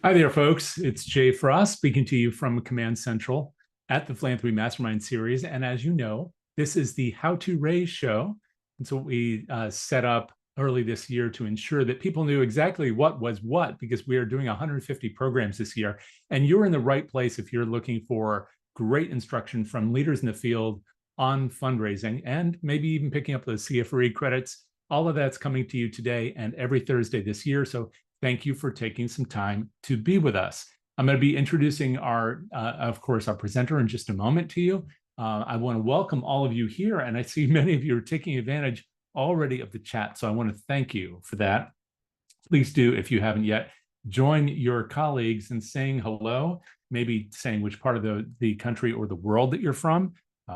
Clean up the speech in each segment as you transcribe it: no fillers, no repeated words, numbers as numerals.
Hi there, folks. It's Jay Frost speaking to you from Command Central at the Philanthropy Mastermind series. And as you know, this is the How to Raise show. And so we set up early this year to ensure that people knew exactly what was what, because we are doing 150 programs this year. And you're in the right place if you're looking for great instruction from leaders in the field on fundraising and maybe even picking up those CFRE credits. All of that's coming to you today and every Thursday this year. So thank you for taking some time to be with us. I'm going to be introducing of course, our presenter in just a moment to you. I want to welcome all of you here, and I see many of you are taking advantage already of the chat, so I want to thank you for that. Please do, if you haven't yet, join your colleagues in saying hello, maybe saying which part of the country or the world that you're from,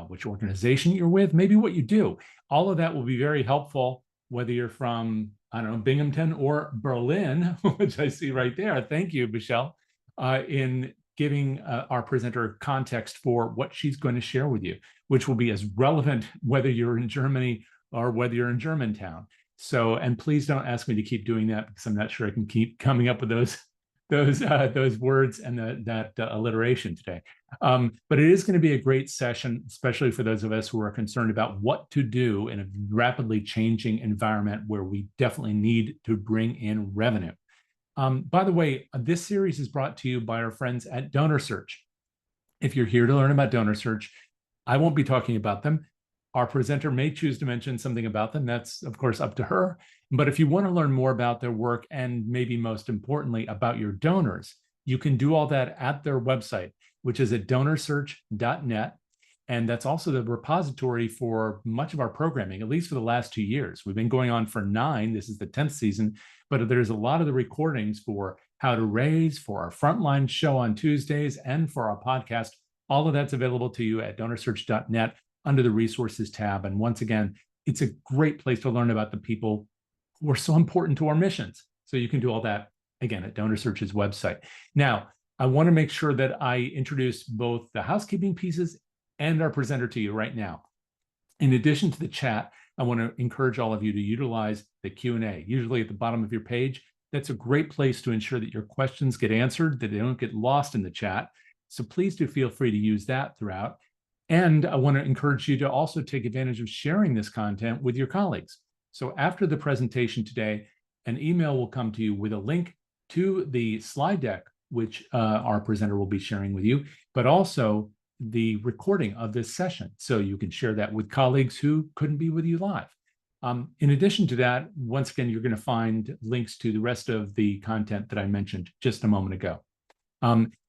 which organization you're with, maybe what you do. All of that will be very helpful, whether you're from, I don't know, Binghamton or Berlin, which I see right there. Thank you, Michelle, in giving our presenter context for what she's going to share with you, which will be as relevant whether you're in Germany or whether you're in Germantown. So, and please don't ask me to keep doing that because I'm not sure I can keep coming up with those words and that alliteration today. But it is going to be a great session, especially for those of us who are concerned about what to do in a rapidly changing environment where we definitely need to bring in revenue. By the way, this series is brought to you by our friends at DonorSearch. If you're here to learn about DonorSearch, I won't be talking about them. Our presenter may choose to mention something about them. That's, of course, up to her. But if you want to learn more about their work and maybe most importantly about your donors, you can do all that at their website, which is at DonorSearch.net. And that's also the repository for much of our programming, at least for the last 2 years. We've been going on for 9. This is the 10th season, but there's a lot of the recordings for How to Raise, for our Frontline show on Tuesdays, and for our podcast. All of that's available to you at DonorSearch.net under the resources tab. And once again, it's a great place to learn about the people who are so important to our missions. So you can do all that, again, at DonorSearch's website. Now, I want to make sure that I introduce both the housekeeping pieces and our presenter to you right now. In addition to the chat, I want to encourage all of you to utilize the Q&A, usually at the bottom of your page. That's a great place to ensure that your questions get answered, that they don't get lost in the chat. So please do feel free to use that throughout. And I want to encourage you to also take advantage of sharing this content with your colleagues. So after the presentation today, an email will come to you with a link to the slide deck, which our presenter will be sharing with you, but also the recording of this session. So you can share that with colleagues who couldn't be with you live. In addition to that, once again, you're going to find links to the rest of the content that I mentioned just a moment ago.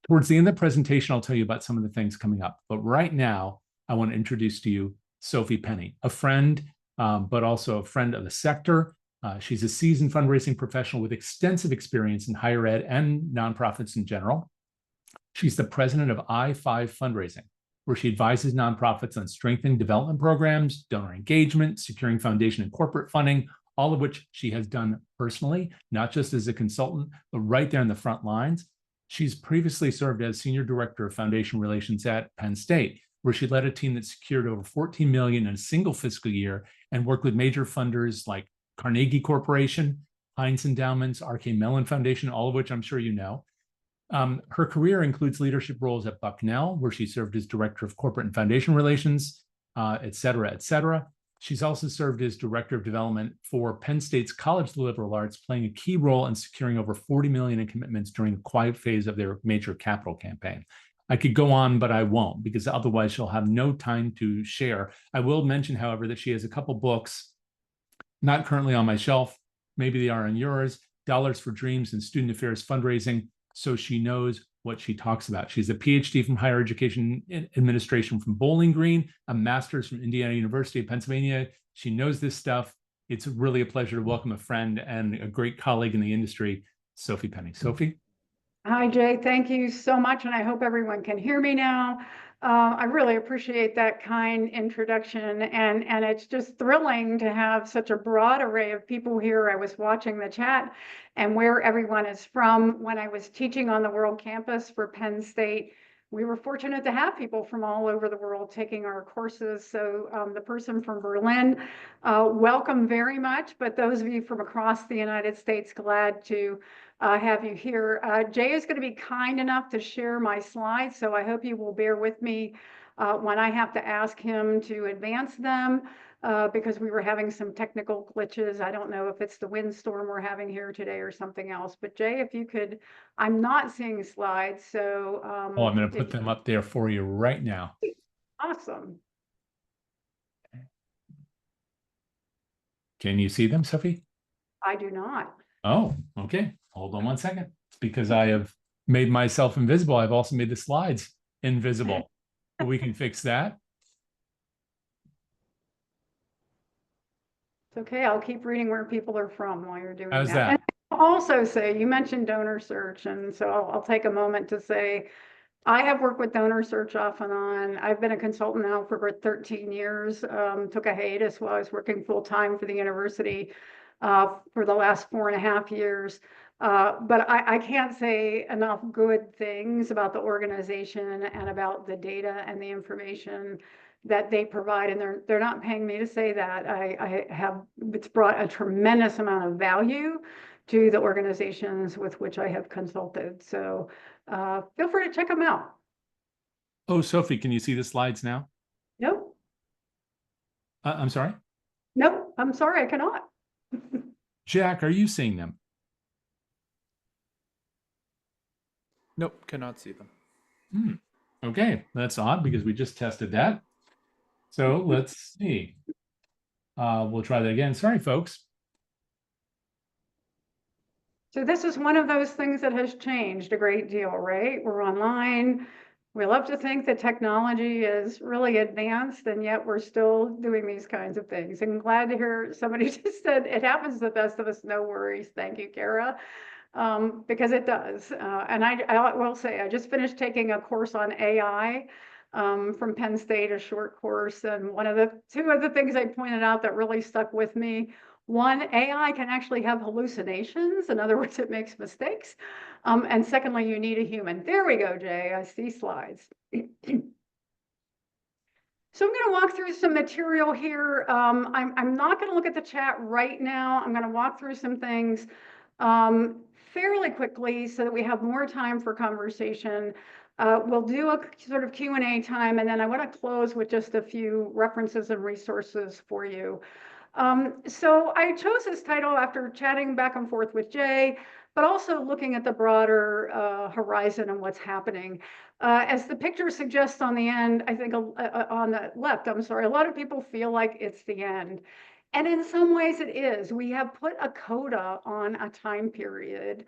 Towards the end of the presentation, I'll tell you about some of the things coming up. But right now, I want to introduce to you Sophie Penny, a friend, but also a friend of the sector. She's a seasoned fundraising professional with extensive experience in higher ed and nonprofits in general. She's the president of I5 Fundraising, where she advises nonprofits on strengthening development programs, donor engagement, securing foundation and corporate funding, all of which she has done personally, not just as a consultant, but right there in the front lines. She's previously served as Senior Director of Foundation Relations at Penn State, where she led a team that secured over $14 million in a single fiscal year and worked with major funders like Carnegie Corporation, Heinz Endowments, R.K. Mellon Foundation, all of which I'm sure you know. Her career includes leadership roles at Bucknell, where she served as Director of Corporate and Foundation Relations, et cetera, et cetera. She's also served as Director of Development for Penn State's College of the Liberal Arts, playing a key role in securing over $40 million in commitments during the quiet phase of their major capital campaign. I could go on, but I won't, because otherwise she'll have no time to share. I will mention, however, that she has a couple books, not currently on my shelf, maybe they are on yours, Dollars for Dreams and Student Affairs Fundraising, so she knows what she talks about. She's a PhD from Higher Education Administration from Bowling Green, a master's from Indiana University of Pennsylvania. She knows this stuff. It's really a pleasure to welcome a friend and a great colleague in the industry, Sophie Penny. Sophie? Hi, Jay. Thank you so much, and I hope everyone can hear me now. I really appreciate that kind introduction, and it's just thrilling to have such a broad array of people here. I was watching the chat and where everyone is from. When I was teaching on the World Campus for Penn State, we were fortunate to have people from all over the world taking our courses. So the person from Berlin, welcome very much. But those of you from across the United States, glad to have you here. Jay is going to be kind enough to share my slides, so I hope you will bear with me when I have to ask him to advance them because we were having some technical glitches. I don't know if it's the windstorm we're having here today or something else, but Jay, if you could, I'm not seeing slides, so Oh, I'm going to put them up there for you right now. Awesome. Can you see them, Sophie? I do not. Oh, okay. Hold on one second. It's because I have made myself invisible. I've also made the slides invisible. But we can fix that. It's okay. I'll keep reading where people are from while you're doing How's that. that? And I'll also say, you mentioned DonorSearch, and so I'll take a moment to say, I have worked with DonorSearch off and on. I've been a consultant now for over 13 years. Took a hiatus while I was working full time for the university for the last 4.5 years. But I can't say enough good things about the organization and about the data and the information that they provide. And they're not paying me to say that. It's brought a tremendous amount of value to the organizations with which I have consulted. So feel free to check them out. Oh, Sophie, can you see the slides now? Nope. I'm sorry? Nope. I'm sorry, I cannot. Jack, are you seeing them? Nope, cannot see them. Okay, that's odd because we just tested that. So let's see. We'll try that again. Sorry, folks. So this is one of those things that has changed a great deal, right? We're online. We love to think that technology is really advanced, and yet we're still doing these kinds of things. And glad to hear somebody just said, it happens to the best of us, no worries. Thank you, Kara. Because it does. And I will say, I just finished taking a course on AI from Penn State, a short course. And two of the things I pointed out that really stuck with me, one, AI can actually have hallucinations. In other words, it makes mistakes. And secondly, you need a human. There we go, Jay. I see slides. So I'm going to walk through some material here. I'm not going to look at the chat right now. I'm going to walk through some things fairly quickly so that we have more time for conversation. We'll do a sort of Q&A time, and then I want to close with just a few references and resources for you. So I chose this title after chatting back and forth with Jay, but also looking at the broader horizon and what's happening. As the picture suggests on the end, I think on the left, I'm sorry, a lot of people feel like it's the end. And in some ways it is. We have put a coda on a time period,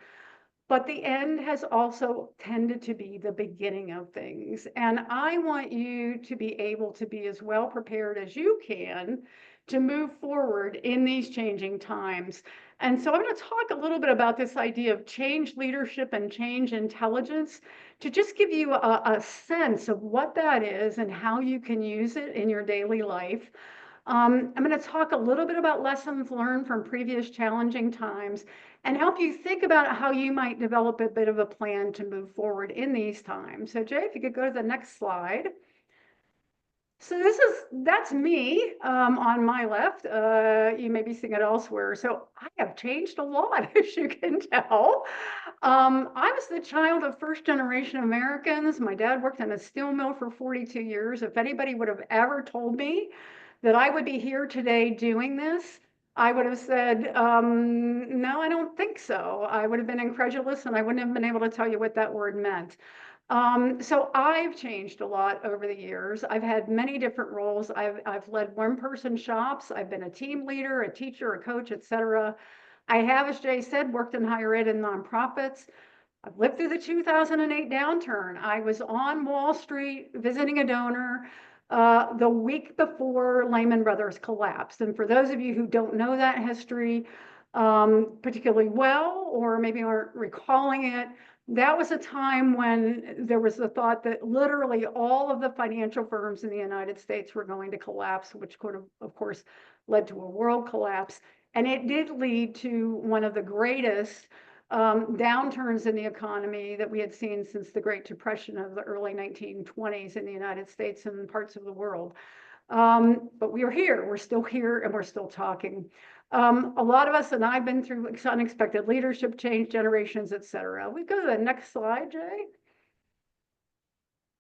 but the end has also tended to be the beginning of things. And I want you to be able to be as well prepared as you can to move forward in these changing times. And so I'm going to talk a little bit about this idea of change leadership and change intelligence to just give you a sense of what that is and how you can use it in your daily life. I'm going to talk a little bit about lessons learned from previous challenging times and help you think about how you might develop a bit of a plan to move forward in these times. So Jay, if you could go to the next slide. So that's me on my left. You may be seeing it elsewhere. So I have changed a lot, as you can tell. I was the child of first generation Americans. My dad worked in a steel mill for 42 years. If anybody would have ever told me that I would be here today doing this, I would have said, no, I don't think so. I would have been incredulous and I wouldn't have been able to tell you what that word meant. So I've changed a lot over the years. I've had many different roles. I've led one-person shops. I've been a team leader, a teacher, a coach, etc. I have, as Jay said, worked in higher ed and nonprofits. I've lived through the 2008 downturn. I was on Wall Street visiting a donor the week before Lehman Brothers collapsed. And for those of you who don't know that history particularly well, or maybe aren't recalling it, that was a time when there was the thought that literally all of the financial firms in the United States were going to collapse, which could have, of course, led to a world collapse. And it did lead to one of the greatest downturns in the economy that we had seen since the Great Depression of the early 1920s in the United States and parts of the world. But we are here, we're still here, and we're still talking. A lot of us, and I've been through unexpected leadership change, generations, et cetera. We go to the next slide, Jay.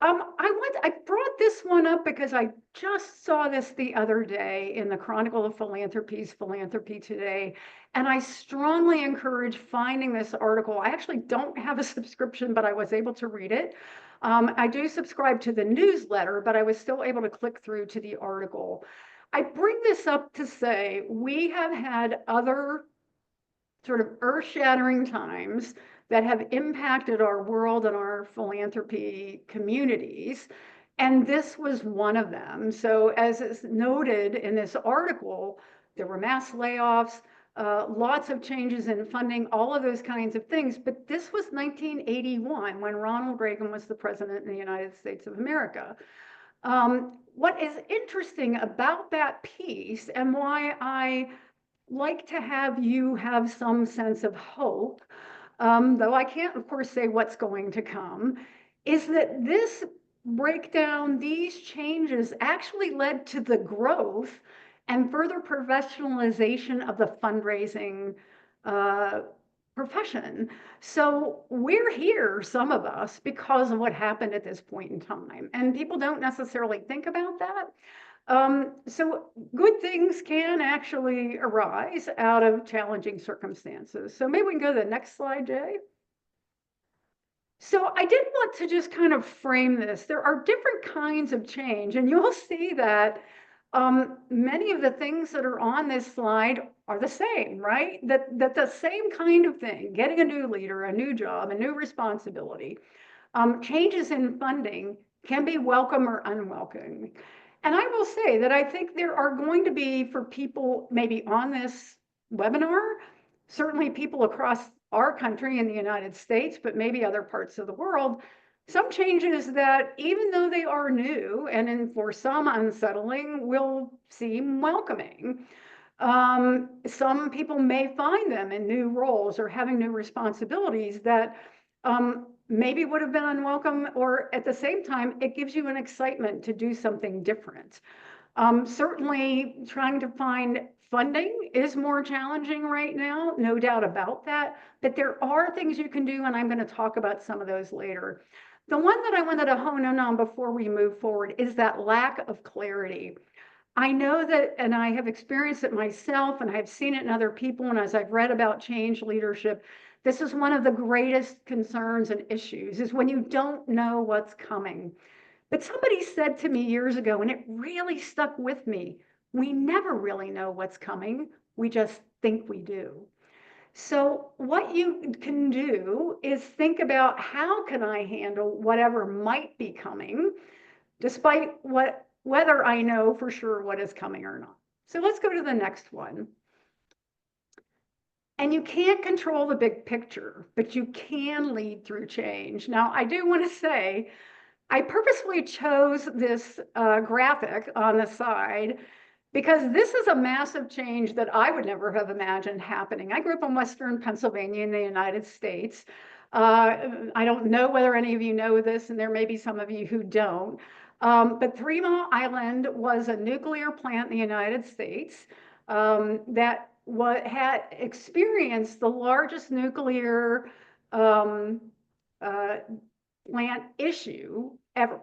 I brought this one up because I just saw this the other day in the Chronicle of Philanthropy's Philanthropy Today, and I strongly encourage finding this article. I actually don't have a subscription, but I was able to read it. I do subscribe to the newsletter, but I was still able to click through to the article. I bring this up to say we have had other sort of earth-shattering times that have impacted our world and our philanthropy communities. And this was one of them. So as is noted in this article, there were mass layoffs, lots of changes in funding, all of those kinds of things. But this was 1981 when Ronald Reagan was the president in the United States of America. What is interesting about that piece and why I like to have you have some sense of hope, though I can't, of course, say what's going to come, is that this breakdown, these changes actually led to the growth and further professionalization of the fundraising profession. So we're here, some of us, because of what happened at this point in time. And people don't necessarily think about that. So good things can actually arise out of challenging circumstances. So maybe we can go to the next slide, Jay. So I did want to just kind of frame this. There are different kinds of change, and you'll see that many of the things that are on this slide are the same, right? That the same kind of thing, getting a new leader, a new job, a new responsibility, changes in funding can be welcome or unwelcome. And I will say that I think there are going to be, for people maybe on this webinar, certainly people across our country in the United States, but maybe other parts of the world, some changes that, even though they are new and for some unsettling, will seem welcoming. Some people may find them in new roles or having new responsibilities that maybe would have been unwelcome, or at the same time, it gives you an excitement to do something different. Certainly trying to find funding is more challenging right now, no doubt about that, but there are things you can do, and I'm going to talk about some of those later. The one that I wanted to hone in on before we move forward is that lack of clarity. I know that, and I have experienced it myself, and I've seen it in other people, and as I've read about change leadership, this is one of the greatest concerns and issues, is when you don't know what's coming. But somebody said to me years ago, and it really stuck with me, we never really know what's coming. We just think we do. So what you can do is think about, how can I handle whatever might be coming, despite whether I know for sure what is coming or not. So let's go to the next one. And you can't control the big picture, but you can lead through change. Now, I do want to say, I purposely chose this graphic on the side because this is a massive change that I would never have imagined happening. I grew up in Western Pennsylvania in the United States. I don't know whether any of you know this, and there may be some of you who don't. But 3 Mile Island was a nuclear plant in the United States that had experienced the largest nuclear plant issue ever.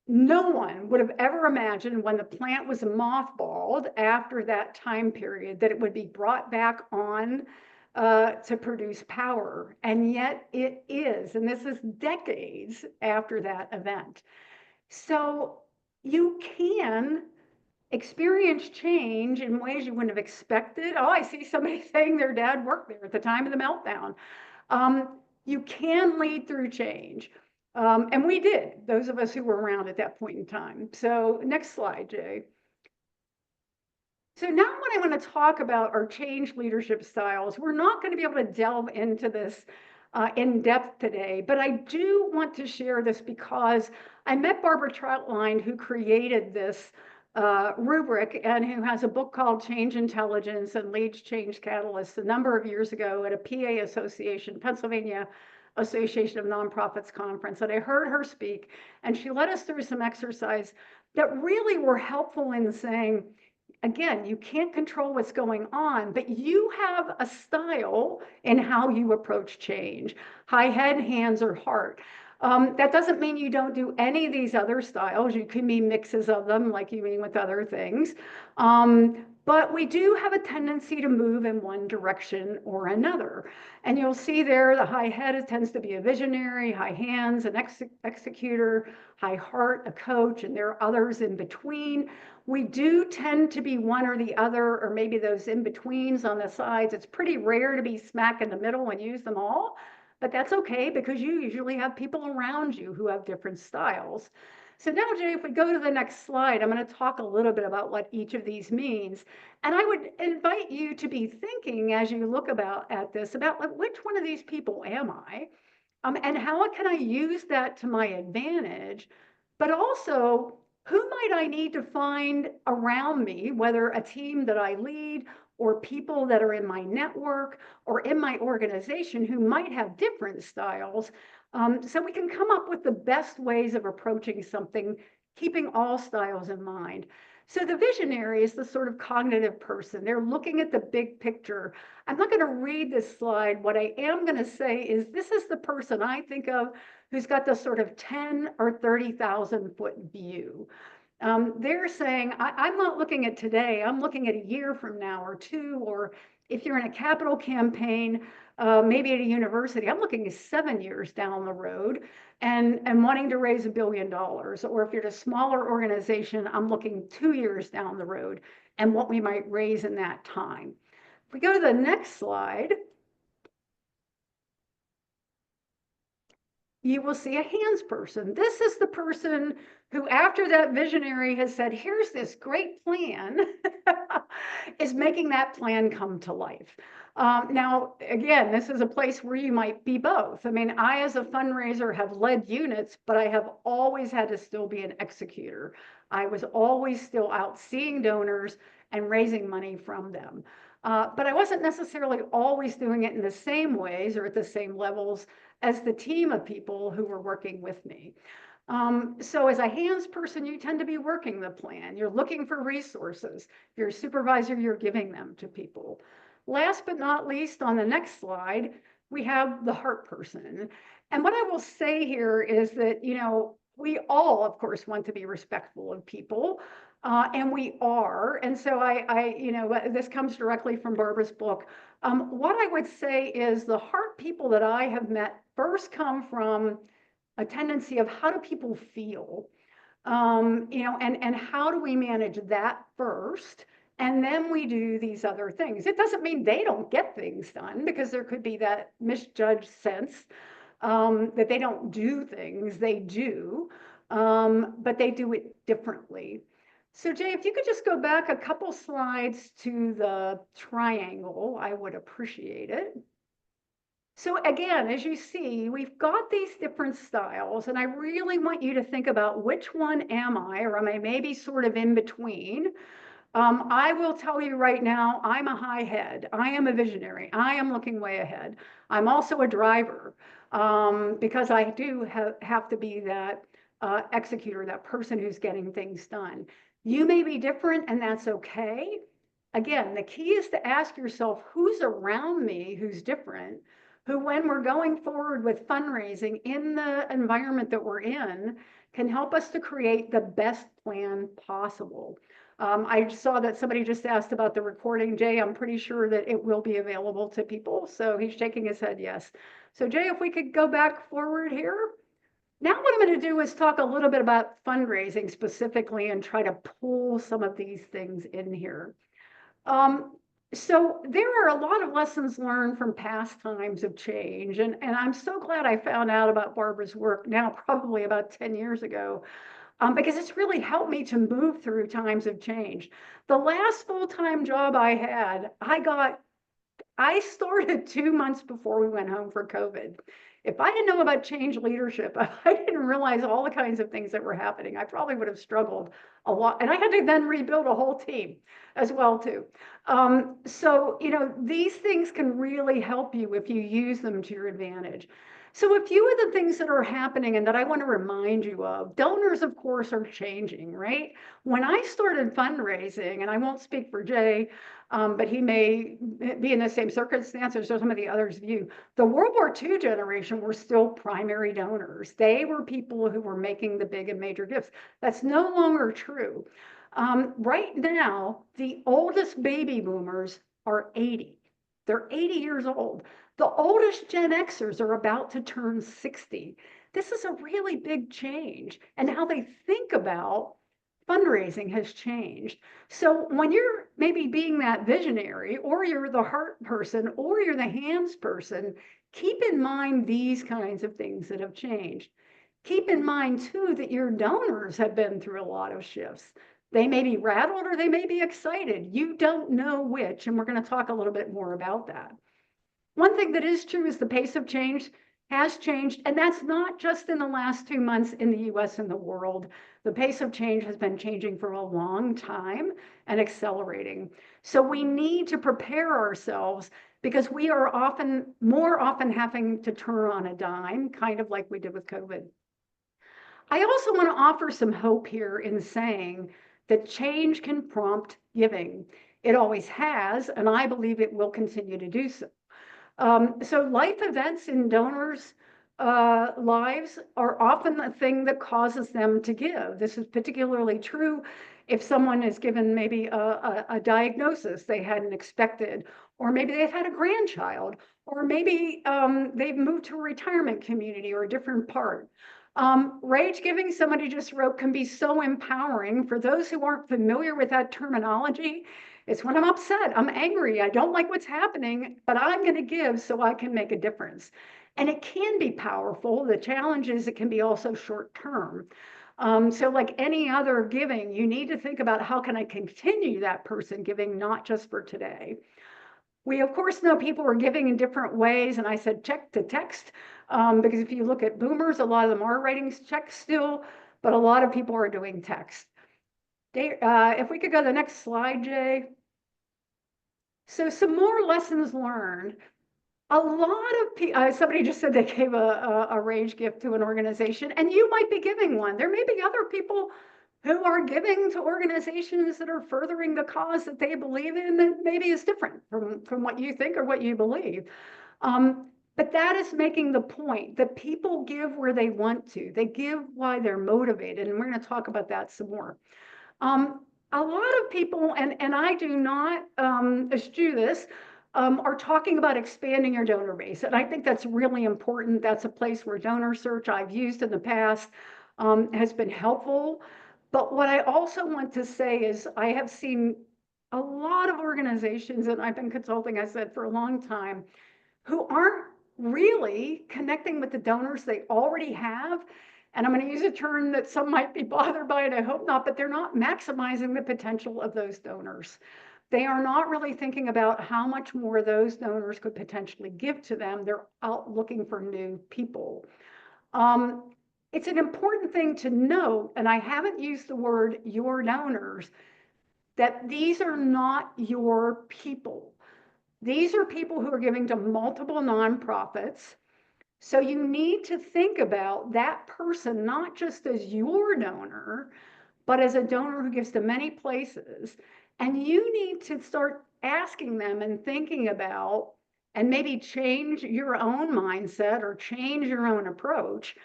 No one would have ever imagined, when the plant was mothballed after that time period, that it would be brought back on to produce power. And yet it is, and this is decades after that event. So you can experience change in ways you wouldn't have expected. Oh, I see somebody saying their dad worked there at the time of the meltdown. You can lead through change. And we did, those of us who were around at that point in time. So next slide, Jay. So now what I want to talk about are change leadership styles. We're not going to be able to delve into this in depth today, but I do want to share this because I met Barbara Troutline, who created this rubric and who has a book called Change Intelligence and Leads Change Catalysts a number of years ago at a PA Association, Pennsylvania Association of Nonprofits conference. And I heard her speak, and she led us through some exercise that really were helpful in saying, again, you can't control what's going on, but you have a style in how you approach change. High head, hands, or heart. That doesn't mean you don't do any of these other styles. You can be mixes of them, like you mean with other things. But we do have a tendency to move in one direction or another. And you'll see there, the high head tends to be a visionary, high hands, an executor, high heart, a coach, and there are others in between. We do tend to be one or the other, or maybe those in-betweens on the sides. It's pretty rare to be smack in the middle and use them all, but that's okay because you usually have people around you who have different styles. So now, Jay, if we go to the next slide, I'm going to talk a little bit about what each of these means. And I would invite you to be thinking as you look at this, about like, which one of these people am I? And how can I use that to my advantage? But also, who might I need to find around me, whether a team that I lead or people that are in my network or in my organization who might have different styles, so we can come up with the best ways of approaching something, keeping all styles in mind. So the visionary is the sort of cognitive person. They're looking at the big picture. I'm not going to read this slide. What I am going to say is this is the person I think of who's got the sort of 10 or 30,000 foot view. They're saying, I'm not looking at today, I'm looking at a year from now or two, or if you're in a capital campaign, maybe at a university, I'm looking at 7 years down the road and wanting to raise $1 billion. Or if you're at a smaller organization, I'm looking 2 years down the road and what we might raise in that time. If we go to the next slide, you will see a hands person. This is the person who, after that visionary has said, here's this great plan, is making that plan come to life. Now, again, this is a place where you might be both. I mean, I, as a fundraiser, have led units, but I have always had to still be an executor. I was always still out seeing donors and raising money from them. But I wasn't necessarily always doing it in the same ways or at the same levels as the team of people who were working with me. So as a hands person, you tend to be working the plan. You're looking for resources. If you're a supervisor, you're giving them to people. Last but not least, on the next slide, we have the heart person. And what I will say here is that, you know, we all, of course, want to be respectful of people. And we are. And so you know, this comes directly from Barbara's book. What I would say is the heart people that I have met first come from a tendency of how do people feel, you know, and how do we manage that first? And then we do these other things. It doesn't mean they don't get things done, because there could be that misjudged sense that they don't do things. They do, but they do it differently. So Jay, if you could just go back a couple slides to the triangle, I would appreciate it. So again, as you see, we've got these different styles, and I really want you to think about which one am I, or am I maybe sort of in between? I will tell you right now, I'm a high head. I am a visionary. I am looking way ahead. I'm also a driver, because I do have to be that executor, that person who's getting things done. You may be different, and that's okay. Again, the key is to ask yourself, who's around me who's different, who, when we're going forward with fundraising in the environment that we're in, can help us to create the best plan possible. I saw that somebody just asked about the recording. Jay, I'm pretty sure that it will be available to people. So he's shaking his head yes. So Jay, if we could go back forward here. Now what I'm going to do is talk a little bit about fundraising specifically and try to pull some of these things in here. So there are a lot of lessons learned from past times of change. And I'm so glad I found out about Barbara's work now, probably about 10 years ago, because it's really helped me to move through times of change. The last full-time job I had, I started 2 months before we went home for COVID. If I didn't know about change leadership, I didn't realize all the kinds of things that were happening. I probably would have struggled a lot. And I had to then rebuild a whole team as well, too. So, you know, these things can really help you if you use them to your advantage. So a few of the things that are happening and that I want to remind you of, donors, of course, are changing, right? When I started fundraising, and I won't speak for Jay, but he may be in the same circumstances as some of the others view, the World War II generation were still primary donors. They were people who were making the big and major gifts. That's no longer true. Right now, the oldest baby boomers are 80. They're 80 years old. The oldest Gen Xers are about to turn 60. This is a really big change, and how they think about fundraising has changed. So when you're maybe being that visionary, or you're the heart person, or you're the hands person, keep in mind these kinds of things that have changed. Keep in mind too that your donors have been through a lot of shifts. They may be rattled or they may be excited. You don't know which, and we're going to talk a little bit more about that. One thing that is true is the pace of change has changed, and that's not just in the last 2 months in the US and the world. The pace of change has been changing for a long time and accelerating. So we need to prepare ourselves, because we are more often having to turn on a dime, kind of like we did with COVID. I also want to offer some hope here in saying that change can prompt giving. It always has, and I believe it will continue to do so. So life events in donors' lives are often the thing that causes them to give. This is particularly true if someone is given maybe a diagnosis they hadn't expected, or maybe they've had a grandchild, or maybe they've moved to a retirement community or a different part. Rage giving, somebody just wrote, can be so empowering. For those who aren't familiar with that terminology, it's when I'm upset, I'm angry, I don't like what's happening, but I'm going to give so I can make a difference. And it can be powerful. The challenge is it can be also short term. So like any other giving, you need to think about, how can I continue that person giving, not just for today. We, of course, know people are giving in different ways, and I said check to text, because if you look at boomers, a lot of them are writing checks still, but a lot of people are doing text. If we could go to the next slide, Jay. So some more lessons learned. A lot of people, somebody just said they gave a rage gift to an organization, and you might be giving one. There may be other people who are giving to organizations that are furthering the cause that they believe in, that maybe is different from what you think or what you believe. But that is making the point that people give where they want to. They give why they're motivated, and we're going to talk about that some more. A lot of people, and I do not eschew this, are talking about expanding your donor base. And I think that's really important. That's a place where DonorSearch I've used in the past has been helpful. But what I also want to say is I have seen a lot of organizations, and I've been consulting, I said, for a long time, who aren't really connecting with the donors they already have. And I'm going to use a term that some might be bothered by, and I hope not, but they're not maximizing the potential of those donors. They are not really thinking about how much more those donors could potentially give to them. They're out looking for new people. It's an important thing to note, and I haven't used the word your donors, that these are not your people. These are people who are giving to multiple nonprofits. So you need to think about that person, not just as your donor, but as a donor who gives to many places. And you need to start asking them and thinking about, and maybe change your own mindset or change your own approach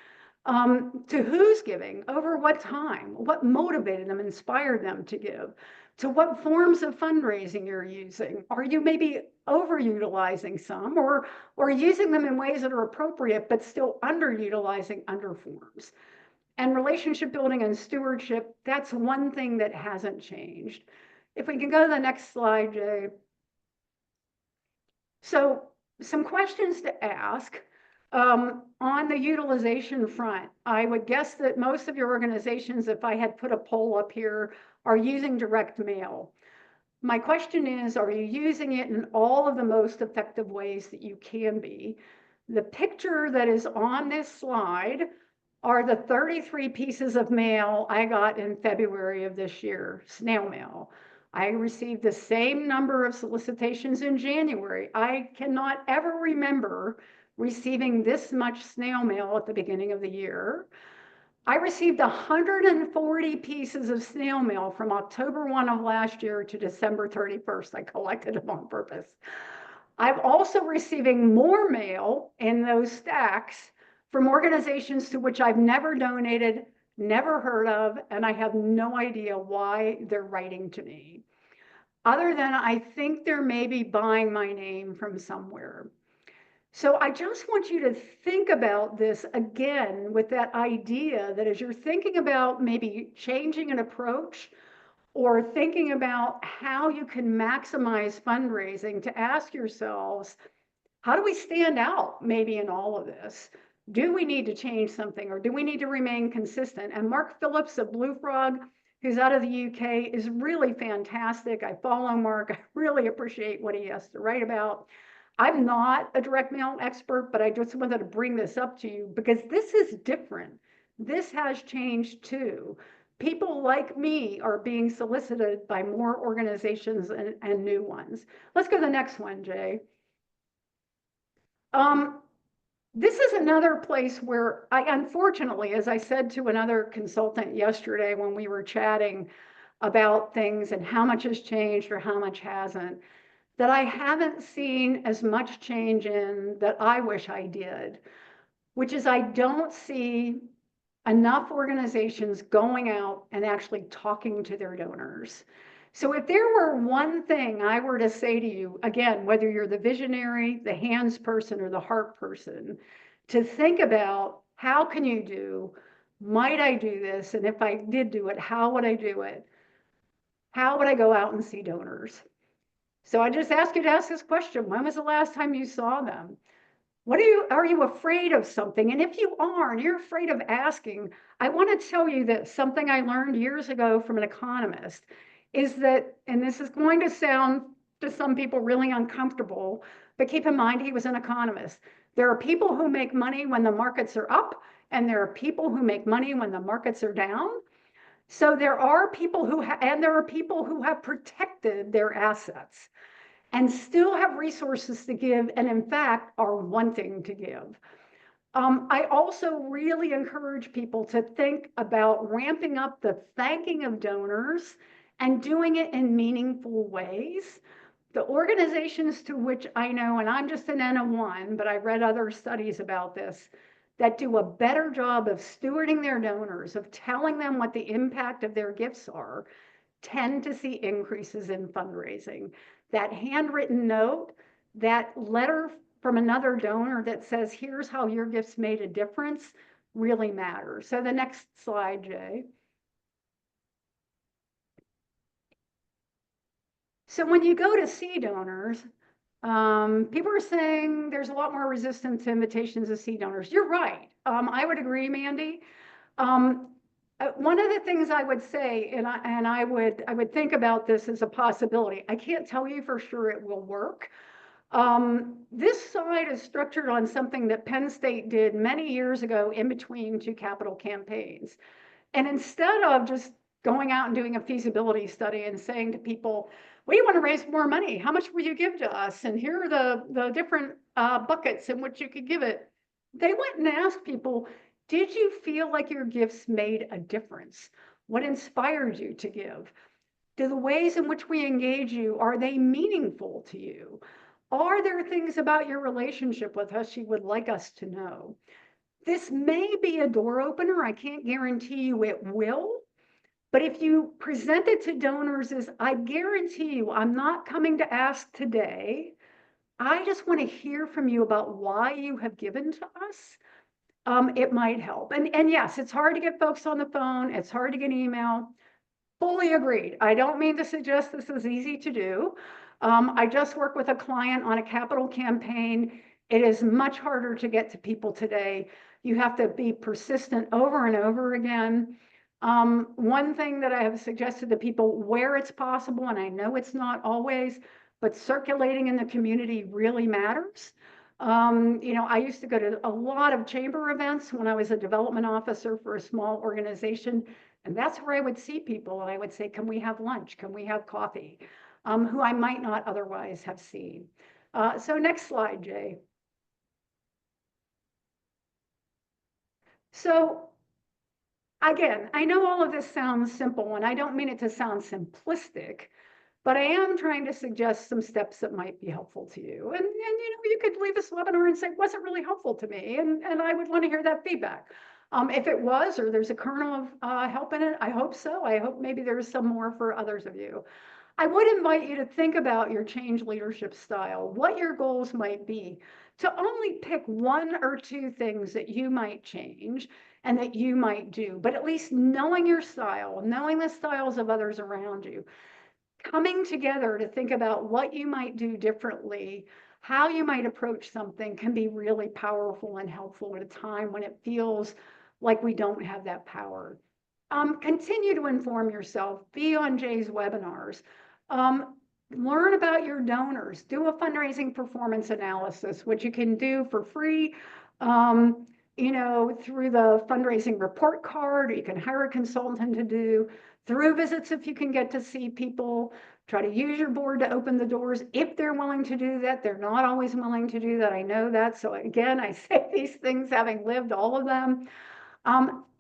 to who's giving, over what time, what motivated them, inspired them to give, to what forms of fundraising you're using. Are you maybe overutilizing some, or using them in ways that are appropriate, but still underutilizing other forms? And relationship building and stewardship, that's one thing that hasn't changed. If we can go to the next slide, Jay. So some questions to ask. On the utilization front, I would guess that most of your organizations, if I had put a poll up here, are using direct mail. My question is, are you using it in all of the most effective ways that you can be? The picture that is on this slide are the 33 pieces of mail I got in February of this year, snail mail. I received the same number of solicitations in January. I cannot ever remember receiving this much snail mail at the beginning of the year. I received 140 pieces of snail mail from October 1 of last year to December 31st. I collected them on purpose. I'm also receiving more mail in those stacks from organizations to which I've never donated, never heard of, and I have no idea why they're writing to me. Other than I think they're maybe buying my name from somewhere. So I just want you to think about this again with that idea that as you're thinking about maybe changing an approach or thinking about how you can maximize fundraising, to ask yourselves, how do we stand out maybe in all of this? Do we need to change something, or do we need to remain consistent? And Mark Phillips of Blue Frog, who's out of the UK, is really fantastic. I follow Mark. I really appreciate what he has to write about. I'm not a direct mail expert, but I just wanted to bring this up to you because this is different. This has changed too. People like me are being solicited by more organizations and new ones. Let's go to the next one, Jay. This is another place where I, unfortunately, as I said to another consultant yesterday when we were chatting about things and how much has changed or how much hasn't, that I haven't seen as much change in that I wish I did, which is I don't see enough organizations going out and actually talking to their donors. So if there were one thing I were to say to you, again, whether you're the visionary, the hands person, or the heart person, to think about how can you do, might I do this? And if I did do it, how would I do it? How would I go out and see donors? So I just ask you to ask this question. When was the last time you saw them? Are you afraid of something? And if you are, and you're afraid of asking, I want to tell you that something I learned years ago from an economist is that, and this is going to sound to some people really uncomfortable, but keep in mind, he was an economist. There are people who make money when the markets are up, and there are people who make money when the markets are down. So there are people who have protected their assets and still have resources to give, and in fact, are wanting to give. I also really encourage people to think about ramping up the thanking of donors and doing it in meaningful ways. The organizations to which I know, and I'm just an N of one, but I read other studies about this, that do a better job of stewarding their donors, of telling them what the impact of their gifts are, tend to see increases in fundraising. That handwritten note, that letter from another donor that says, here's how your gifts made a difference, really matters. So the next slide, Jay. So when you go to see donors, people are saying there's a lot more resistance to invitations to see donors. You're right. I would agree, Mandy. One of the things I would say, and I would think about this as a possibility. I can't tell you for sure it will work. This slide is structured on something that Penn State did many years ago in between two capital campaigns. And instead of just going out and doing a feasibility study and saying to people, we want to raise more money, how much will you give to us? And here are the different buckets in which you could give it. They went and asked people, did you feel like your gifts made a difference? What inspired you to give? Do the ways in which we engage you, are they meaningful to you? Are there things about your relationship with us you would like us to know? This may be a door opener. I can't guarantee you it will. But if you present it to donors as, I guarantee you, I'm not coming to ask today. I just want to hear from you about why you have given to us. It might help. And yes, it's hard to get folks on the phone. It's hard to get email. Fully agreed. I don't mean to suggest this is easy to do. I just worked with a client on a capital campaign. It is much harder to get to people today. You have to be persistent over and over again. One thing that I have suggested to people where it's possible, and I know it's not always, but circulating in the community really matters. I used to go to a lot of chamber events when I was a development officer for a small organization, and that's where I would see people and I would say, can we have lunch? Can we have coffee? Who I might not otherwise have seen. So next slide, Jay. So again, I know all of this sounds simple, and I don't mean it to sound simplistic, but I am trying to suggest some steps that might be helpful to you. And you could leave this webinar and say, it wasn't really helpful to me. And I would want to hear that feedback. If it was, or there's a kernel of help in it, I hope so. I hope maybe there's some more for others of you. I would invite you to think about your change leadership style, what your goals might be, to only pick one or two things that you might change and that you might do, but at least knowing your style, knowing the styles of others around you, coming together to think about what you might do differently, how you might approach something can be really powerful and helpful at a time when it feels like we don't have that power. Continue to inform yourself, be on Jay's webinars, learn about your donors, do a fundraising performance analysis, which you can do for free, through the fundraising report card, or you can hire a consultant to do, through visits if you can get to see people. Try to use your board to open the doors if they're willing to do that. They're not always willing to do that. I know that. So again, I say these things having lived all of them.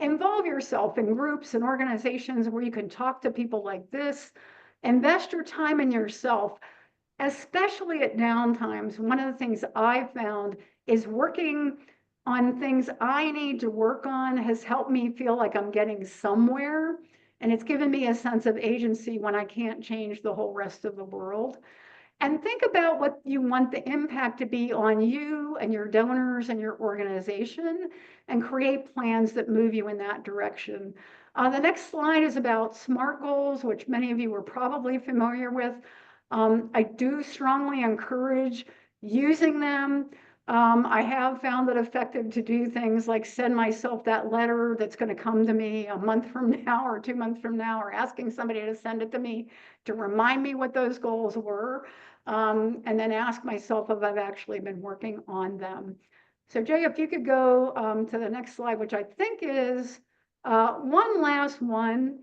Involve yourself in groups and organizations where you can talk to people like this. Invest your time in yourself, especially at downtimes. One of the things I've found is working on things I need to work on has helped me feel like I'm getting somewhere. And it's given me a sense of agency when I can't change the whole rest of the world. And think about what you want the impact to be on you and your donors and your organization, and create plans that move you in that direction. The next slide is about SMART goals, which many of you are probably familiar with. I do strongly encourage using them. I have found it effective to do things like send myself that letter that's going to come to me a month from now or 2 months from now, or asking somebody to send it to me to remind me what those goals were, and then ask myself if I've actually been working on them. So Jay, if you could go to the next slide, which I think is one last one.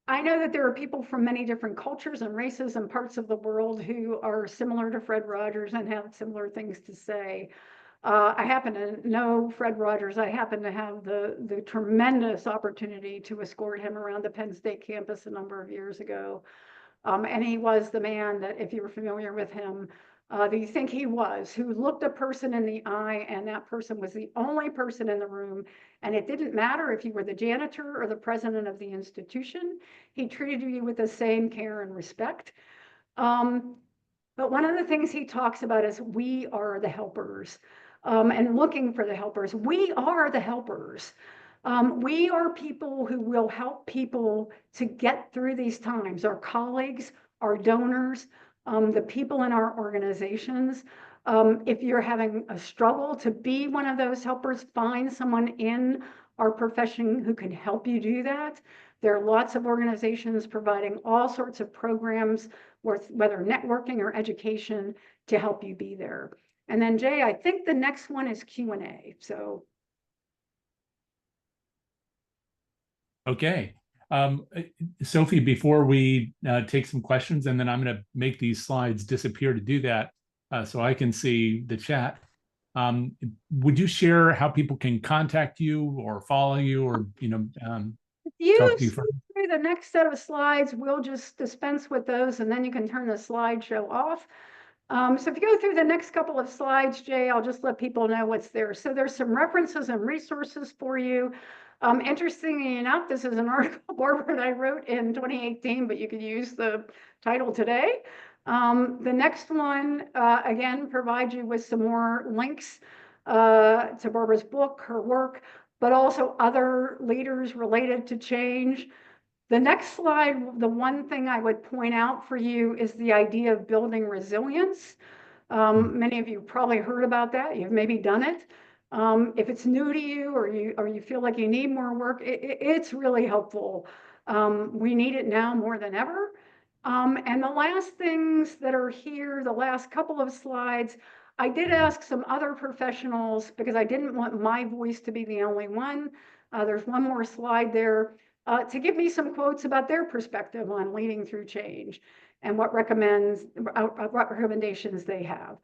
I know that there are people from many different cultures and races and parts of the world who are similar to Fred Rogers and have similar things to say. I happen to know Fred Rogers. I happen to have the tremendous opportunity to escort him around the Penn State campus a number of years ago. And he was the man that, if you were familiar with him, that you think he was, who looked a person in the eye, and that person was the only person in the room. And it didn't matter if you were the janitor or the president of the institution. He treated you with the same care and respect. But one of the things he talks about is we are the helpers, and looking for the helpers. We are the helpers. We are people who will help people to get through these times, our colleagues, our donors, the people in our organizations. If you're having a struggle to be one of those helpers, find someone in our profession who can help you do that. There are lots of organizations providing all sorts of programs, whether networking or education, to help you be there. And then Jay, I think the next one is Q&A. So. Okay. Sophie, before we take some questions, and then I'm going to make these slides disappear to do that so I can see the chat. Would you share how people can contact you or follow you, or talk to you through the next set of slides, we'll just dispense with those, and then you can turn the slideshow off. So if you go through the next couple of slides, Jay, I'll just let people know what's there. So there's some references and resources for you. Interestingly enough, this is an article, Barbara, that I wrote in 2018, but you could use the title today. The next one, again, provides you with some more links to Barbara's book, her work, but also other leaders related to change. The next slide, the one thing I would point out for you is the idea of building resilience. Many of you probably heard about that. You've maybe done it. If it's new to you, or you feel like you need more work, it's really helpful. We need it now more than ever. And the last things that are here, the last couple of slides, I did ask some other professionals because I didn't want my voice to be the only one. There's one more slide there to give me some quotes about their perspective on leading through change and what recommendations they have.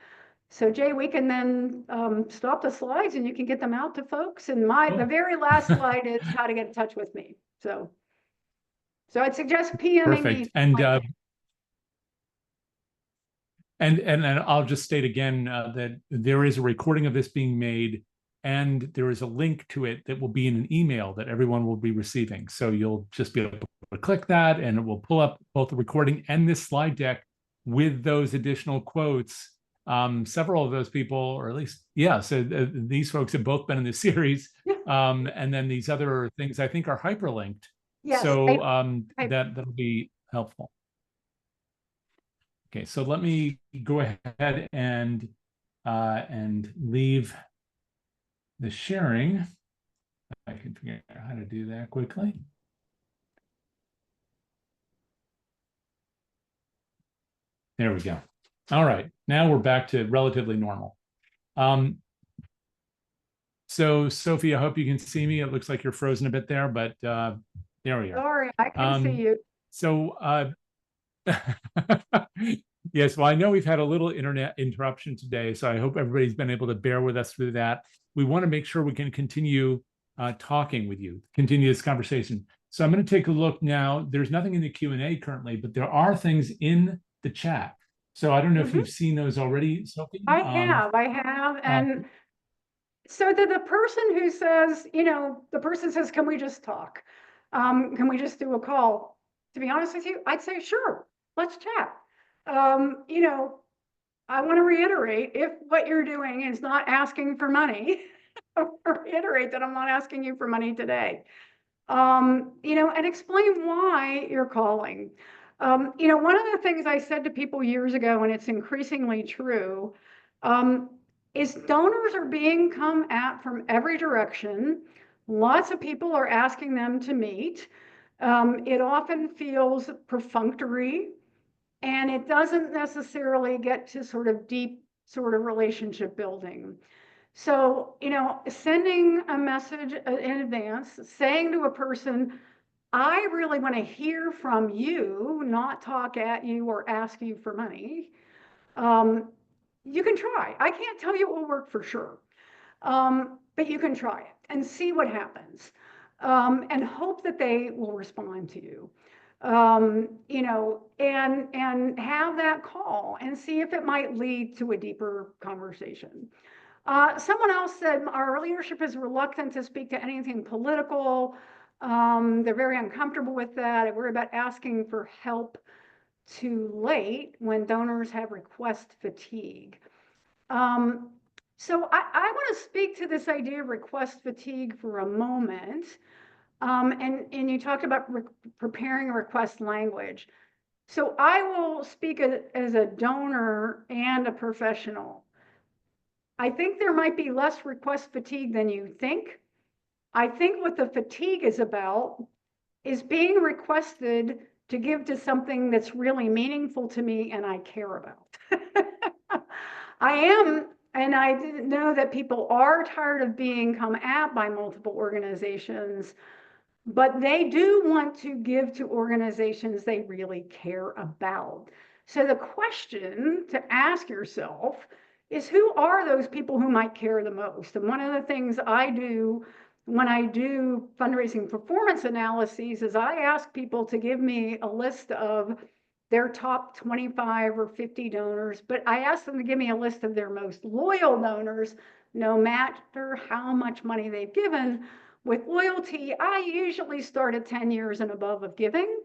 So Jay, we can then stop the slides and you can get them out to folks. And the Oh. very last slide is how to get in touch with me. So I'd suggest PMing me. Perfect. And I'll just state again that there is a recording of this being made, and there is a link to it that will be in an email that everyone will be receiving. So you'll just be able to click that, and it will pull up both the recording and this slide deck with those additional quotes. Several of those people, or at least, yeah, so these folks have both been in this series. And then these other things I think are hyperlinked. Yes, So that'll be helpful. Okay, so let me go ahead and leave the sharing. I can figure out how to do that quickly. There we go. All right, now we're back to relatively normal. So Sophie, I hope you can see me. It looks like you're frozen a bit there, but there we are. Sorry, I can see you. So yes, well, I know we've had a little internet interruption today, so I hope everybody's been able to bear with us through that. We want to make sure we can continue talking with you, continue this conversation. So I'm going to take a look now. There's nothing in the Q&A currently, but there are things in the chat. So I don't know if you've seen those already, Sophie. I have. And so the person who says, the person says, can we just talk? Can we just do a call? To be honest with you, I'd say, sure, let's chat. I want to reiterate, if what you're doing is not asking for money, reiterate that I'm not asking you for money today. And explain why you're calling. One of the things I said to people years ago, and it's increasingly true, is donors are being come at from every direction. Lots of people are asking them to meet. It often feels perfunctory, and it doesn't necessarily get to sort of deep sort of relationship building. So, sending a message in advance, saying to a person, I really want to hear from you, not talk at you or ask you for money. You can try. I can't tell you it will work for sure, but you can try it and see what happens, and hope that they will respond to you. And have that call and see if it might lead to a deeper conversation. Someone else said our leadership is reluctant to speak to anything political. They're very uncomfortable with that. I worry about asking for help too late when donors have request fatigue. So I want to speak to this idea of request fatigue for a moment. And you talked about preparing a request language. So I will speak as a donor and a professional. I think there might be less request fatigue than you think. I think what the fatigue is about is being requested to give to something that's really meaningful to me and I care about. And I didn't know that people are tired of being come at by multiple organizations, but they do want to give to organizations they really care about. So the question to ask yourself is, who are those people who might care the most? And one of the things I do when I do fundraising performance analyses is I ask people to give me a list of their top 25 or 50 donors, but I ask them to give me a list of their most loyal donors, no matter how much money they've given. With loyalty, I usually start at 10 years and above of giving.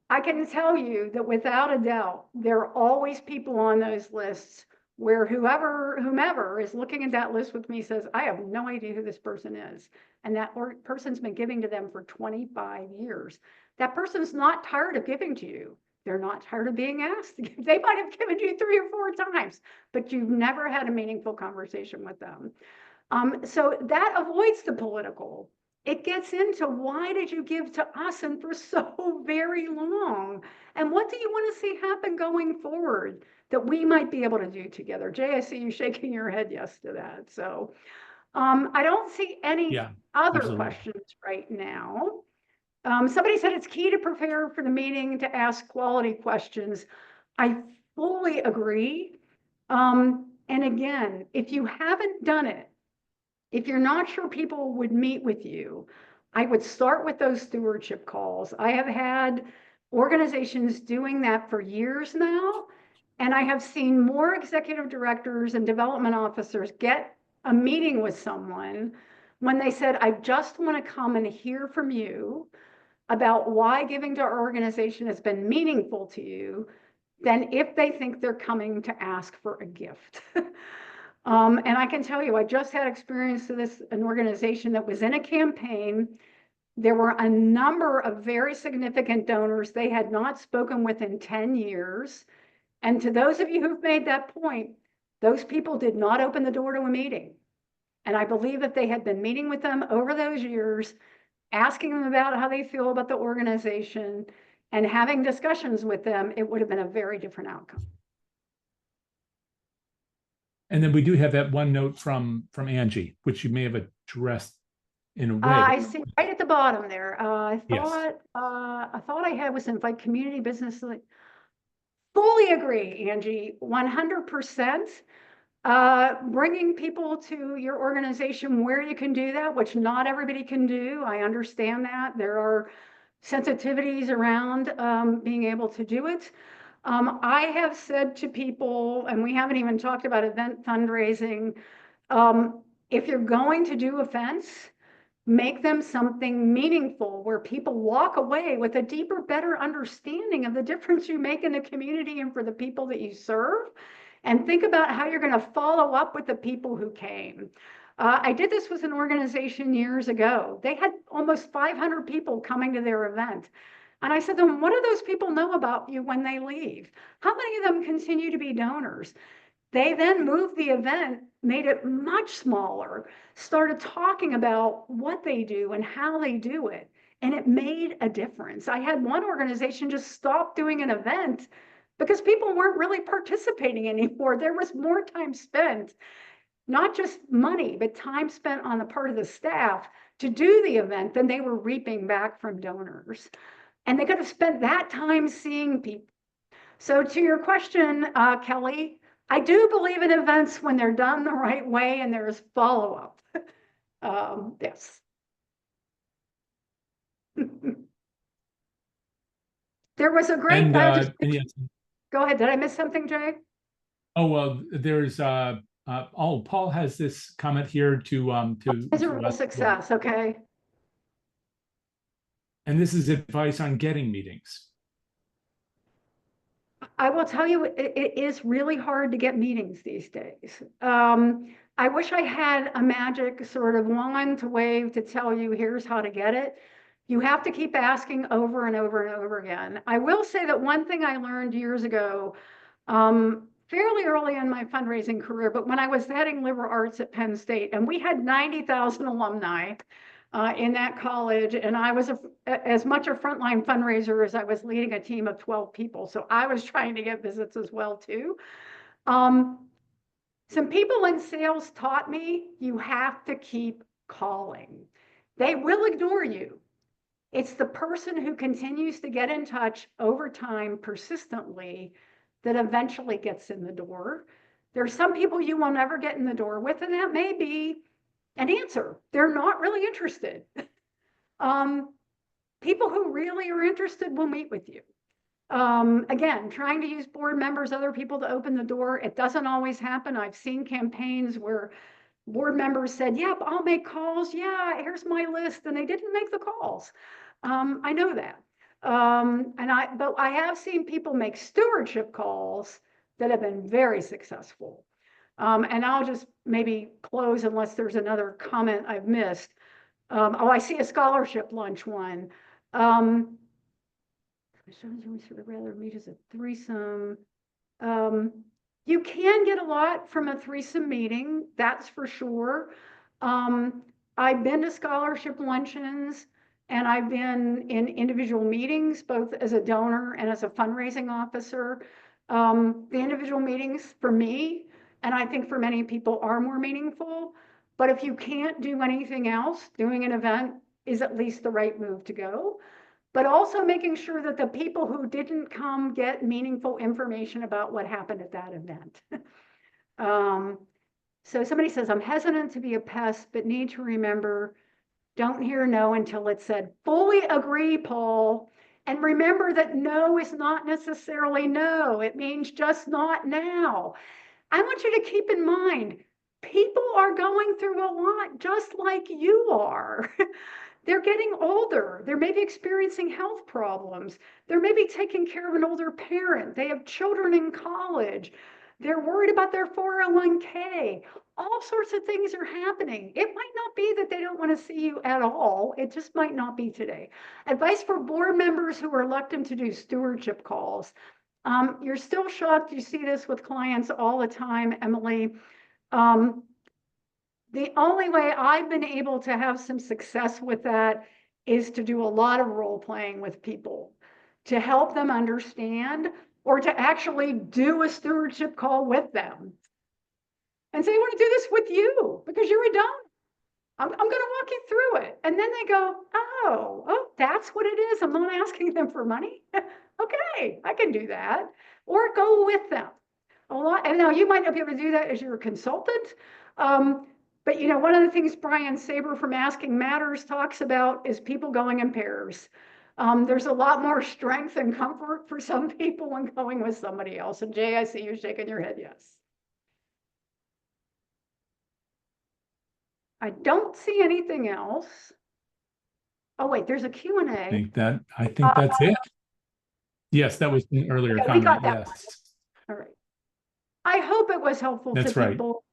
I can tell you that without a doubt, there are always people on those lists where whomever is looking at that list with me says, I have no idea who this person is. And that person's been giving to them for 25 years. That person's not tired of giving to you. They're not tired of being asked. They might have given you 3 or 4 times, but you've never had a meaningful conversation with them. So that avoids the political. It gets into, why did you give to us and for so very long? And what do you want to see happen going forward that we might be able to do together? Jay, I see you shaking your head yes to that. So I don't see any other questions right now. Somebody said it's key to prepare for the meeting to ask quality questions. I fully agree. And And again, if you haven't done it, if you're not sure people would meet with you, I would start with those stewardship calls. I have had organizations doing that for years now, and I have seen more executive directors and development officers get a meeting with someone when they said, I just want to come and hear from you about why giving to our organization has been meaningful to you, than if they think they're coming to ask for a gift. And I can tell you, I just had experience with an organization that was in a campaign. There were a number of very significant donors they had not spoken with in 10 years. And to those of you who've made that point, those people did not open the door to a meeting. And I believe that they had been meeting with them over those years, asking them about how they feel about the organization and having discussions with them, it would have been a very different outcome. And then we do have that one note from Angie, which you may have addressed in a way. I see right at the bottom there. Yes. I thought I had was invite community business. Fully agree, Angie, 100%. Bringing people to your organization where you can do that, which not everybody can do. I understand that. There are sensitivities around being able to do it. I have said to people, and we haven't even talked about event fundraising, if you're going to do events, make them something meaningful where people walk away with a deeper, better understanding of the difference you make in the community and for the people that you serve. And think about how you're going to follow up with the people who came. I did this with an organization years ago. They had almost 500 people coming to their event. And I said to them, what do those people know about you when they leave? How many of them continue to be donors? They then moved the event, made it much smaller, started talking about what they do and how they do it. And it made a difference. I had one organization just stop doing an event because people weren't really participating anymore. There was more time spent, not just money, but time spent on the part of the staff to do the event than they were reaping back from donors. And they could have spent that time seeing people. So to your question, Kelly, I do believe in events when they're done the right way and there's follow-up. Yes. There was a great, Yes. Go ahead. Did I miss something, Jay? Oh, well, there's Paul has this comment here to It's a real success. Okay. And this is advice on getting meetings. I will tell you, it is really hard to get meetings these days. I wish I had a magic sort of wand to wave to tell you here's how to get it. You have to keep asking over and over and over again. I will say that one thing I learned years ago, fairly early in my fundraising career, but when I was heading liberal arts at Penn State, and we had 90,000 alumni in that college, and I was as much a frontline fundraiser as I was leading a team of 12 people. So I was trying to get visits as well too. Some people in sales taught me you have to keep calling. They will ignore you. It's the person who continues to get in touch over time persistently that eventually gets in the door. There are some people you will never get in the door with, and that may be an answer. They're not really interested. People who really are interested will meet with you. Again, trying to use board members, other people to open the door. It doesn't always happen. I've seen campaigns where board members said, yep, I'll make calls. Yeah, here's my list. And they didn't make the calls. I know that. But I have seen people make stewardship calls that have been very successful. And I'll just maybe close unless there's another comment I've missed. I see a scholarship lunch one. Would rather meet as a threesome. You can get a lot from a threesome meeting, that's for sure. I've been to scholarship luncheons and I've been in individual meetings, both as a donor and as a fundraising officer. The individual meetings for me, and I think for many people, are more meaningful. But if you can't do anything else, doing an event is at least the right move to go. But also making sure that the people who didn't come get meaningful information about what happened at that event. So somebody says, I'm hesitant to be a pest, but need to remember, don't hear no until it's said. Fully agree, Paul. And remember that no is not necessarily no. It means just not now. I want you to keep in mind, people are going through a lot just like you are. They're getting older. They're maybe experiencing health problems. They're maybe taking care of an older parent. They have children in college. They're worried about their 401k. All sorts of things are happening. It might not be that they don't want to see you at all. It just might not be today. Advice for board members who are reluctant to do stewardship calls. You're still shocked. You see this with clients all the time, Emily. The only way I've been able to have some success with that is to do a lot of role playing with people to help them understand, or to actually do a stewardship call with them and say, I want to do this with you because you're a donor. I'm going to walk you through it. And then they go, oh, that's what it is. I'm not asking them for money. Okay, I can do that. Or go with them. A lot. And now you might not be able to do that as your consultant. But you know, one of the things Brian Saber from Asking Matters talks about is people going in pairs. There's a lot more strength and comfort for some people when going with somebody else. And Jay, I see you shaking your head, yes. I don't see anything else. Oh, wait, there's a Q&A. I think that's it. Yes, that was an earlier Okay, comment. we got that Yes. one. All right. I hope it was helpful That's to right. people.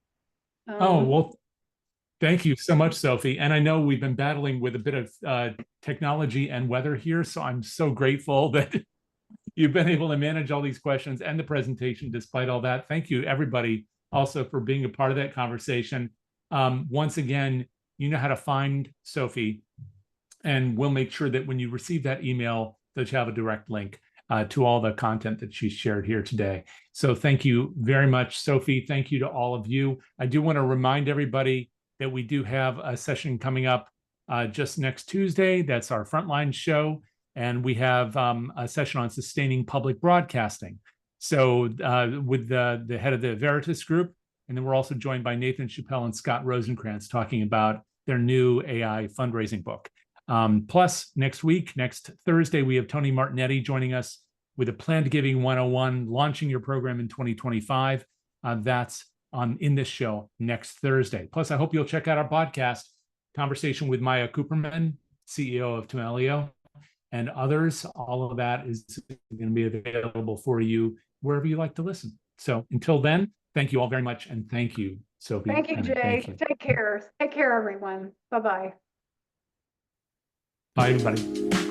Oh, well, thank you so much, Sophie. And I know we've been battling with a bit of technology and weather here, so I'm so grateful that you've been able to manage all these questions and the presentation despite all that. Thank you, everybody, also for being a part of that conversation. Once again, you know how to find Sophie, and we'll make sure that when you receive that email, that you have a direct link to all the content that she shared here today. So thank you very much, Sophie. Thank you to all of you. I do want to remind everybody that we do have a session coming up just next Tuesday. That's our Frontline show. And we have a session on sustaining public broadcasting. So with the head of the Veritas group, and then we're also joined by Nathan Chappelle and Scott Rosenkrantz talking about their new AI fundraising book. Plus, next week, next Thursday, we have Tony Martinetti joining us with a Planned Giving 101, launching your program in 2025. That's in this show next Thursday. Plus, I hope you'll check out our podcast, Conversation with Maya Cooperman, CEO of Temelio, and others. All of that is going to be available for you wherever you like to listen. So until then, thank you all very much. And thank you, Sophie. Thank you, Jay. Thank you. Take care. Take care, everyone. Bye-bye. Bye, everybody.